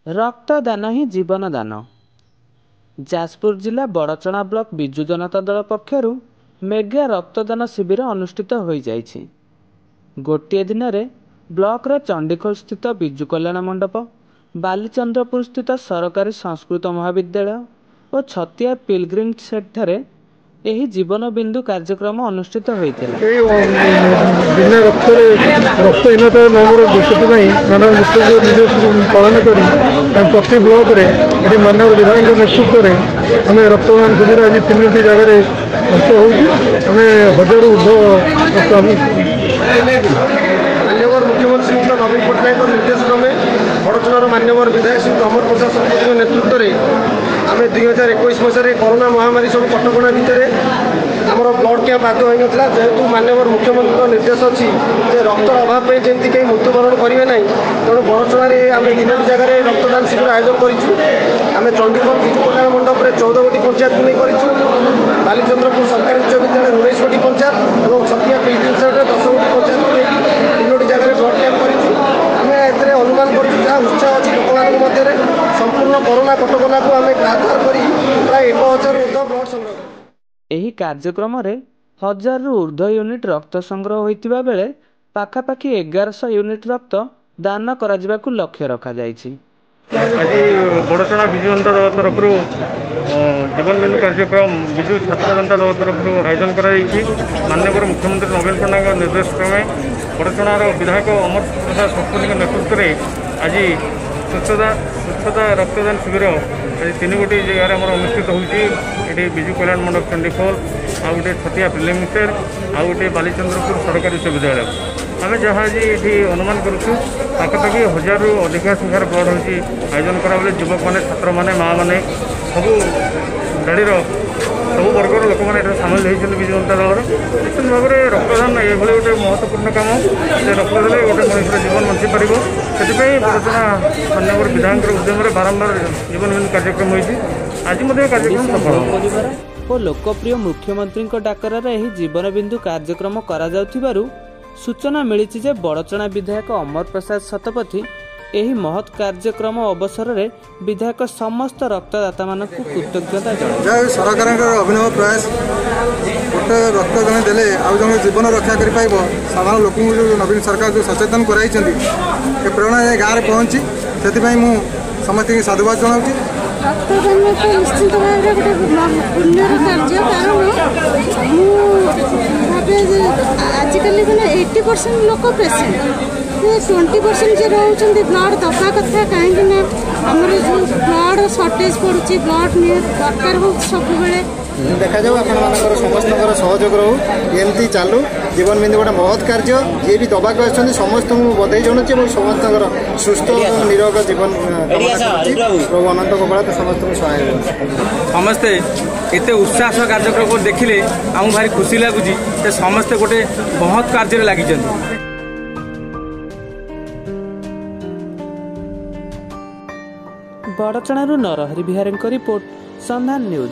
रक्तदान ही जीवन दान। जाजपुर जिला बड़चना ब्लॉक बिजु जनता दल पक्षर मेगा रक्तदान शिविर अनुष्ठित हो जाइछि। गोटे दिन में ब्लॉक रे चंडीखोल स्थित बिजु कल्याण मंडप, बालीचंद्रपुर स्थित सरकारी संस्कृत महाविद्यालय और छतिया पिलग्रिम सेट एही जीवन बिंदु कार्यक्रम अनुष्ठित होता बिना रक्तहीनता नामर दिवस पालन कर प्रति ब्लॉक में मानव विधायक नेतृत्व में आम रक्तदान शिविर आज 3टी जगह रक्त होमें 1000 ऊर्ध्व मान्यवर मुख्यमंत्री श्री नवीन पट्टनायक निर्देश क्रमे बड़चनार मान्यवर विधायक श्री अमर प्रसाद शतपथी नेतृत्व में आम 2021 मसीह कोरोना महामारी सब कटका भितर आमर ब्लड कैंप आदि हो ना जेहेतु मान्यवर मुख्यमंत्री निर्देश अच्छी रक्तर अभाव में जमी कहीं मृत्युवरण करेंगे ना तेणु बड़चणार आम 3टी जगह रक्तदान शिविर आयोजन करें। चंडीखोल बिजु कल्याण मंडप में 14 गोटी पंचायत को नहीं बालीचंद्रपुर सरकारी उच्च विद्यालय 19 गोटी पंचायत और छतिया पिलग्रिम सेट 10 गोटी पंचायत को नहीं 3टी जगह ब्लड कैंप कर अनुमान कर उत्साह अच्छी लोक मध्य संपूर्ण कोरोना कटका को आम आधार कर प्राय 1000 ऊर्ध्व ब्लड संग्रह। एही कार्यक्रम रे 1000 रु ऊर्ध्व यूनिट रक्त संग्रह होइतिबा बेले पाखापाखि 1100 यूनिट रक्त दान कराजिबाकु लक्ष्य रखा जाइछि। आज बड़चना बिजु जनता दल तरफ जीवन बिंदु कार्यक्रम बिजु छात्र जनता दल तरफ आयोजन कर माननीय मुख्यमंत्री नवीन पट्टनायक निर्देश क्रमे बड़चणार विधायक अमर प्रसाद शतपथी नेतृत्व में आज स्वच्छता रक्तदान शिविर आज 3 गोटी जगह आम अनुष्ठित होती बिजु कल्याण मंडप चंडीखोल आ गए छतिया प्रिलिमिनारी आ गए बालीचंद्रपुर सरकारी उच्च विद्यालय आम जहाँ आज ये अनुमान करुँ पाखापाखि 1000 रु अधिक संख्यार ब्लड होती आयोजन करा बेले युवक मैंने छात्र मैंने माँ मैंने सबू गाड़ीर सब वर्गर लोक मैंने सामिल होती बिजु जनता दल निश्चित भाव में रक्तदान ये गोटे महत्वपूर्ण कम से रक्त देने गोटे मनुष्य जीवन बंची पार से बड़चना माननीय विधायक उद्यम बारंबार जीवन बिंदु कार्यक्रम होती आज कार्यक्रम सफल और लोकप्रिय मुख्यमंत्री डाकर जीवन बिंदु कार्यक्रम करा सूचना मिली जे बड़चना विधायक अमर प्रसाद शतपथी एही महत् कार्यक्रम अवसर में विधायक समस्त रक्तदाता मानक कृतज्ञता जनाए। सरकार अभिनव प्रयास गोटे रक्त जन देले आउ जन जीवन रक्षा कर साधारण लोक जो नवीन सरकार जो सचेतन कराई प्रेरणा गाँव में पहुँची से समस्त साधुवाद जनाऊँ। रक्तदान तो निश्चित भाव में गोटे पुण्यर कार्य कारण आजिकल 80% लोक पेसेंट 20% जो रोचे ब्लड दबा कथा कहीं आमर जो ब्लड सर्टेज पड़ुची ब्लड दरकार हो सब देखा जाऊ आपर समस्त सहयोग रो एमती चालू जीवन बिंदु गोटे महत् कार्य जी भी दबाक आसुँच समस्त बधाई जनाऊँ और समस्त सुस्थ और निरोग जीवन प्रभु अनंत गोपाल समस्त सहाय समस्ते एत उत्साह कार्यक्रम को देखिले आम भारी खुशी लगुच समस्ते गोटे महत् कार्य लगी। बड़चणारू नरहरि बिहारी रिपोर्ट संधान न्यूज।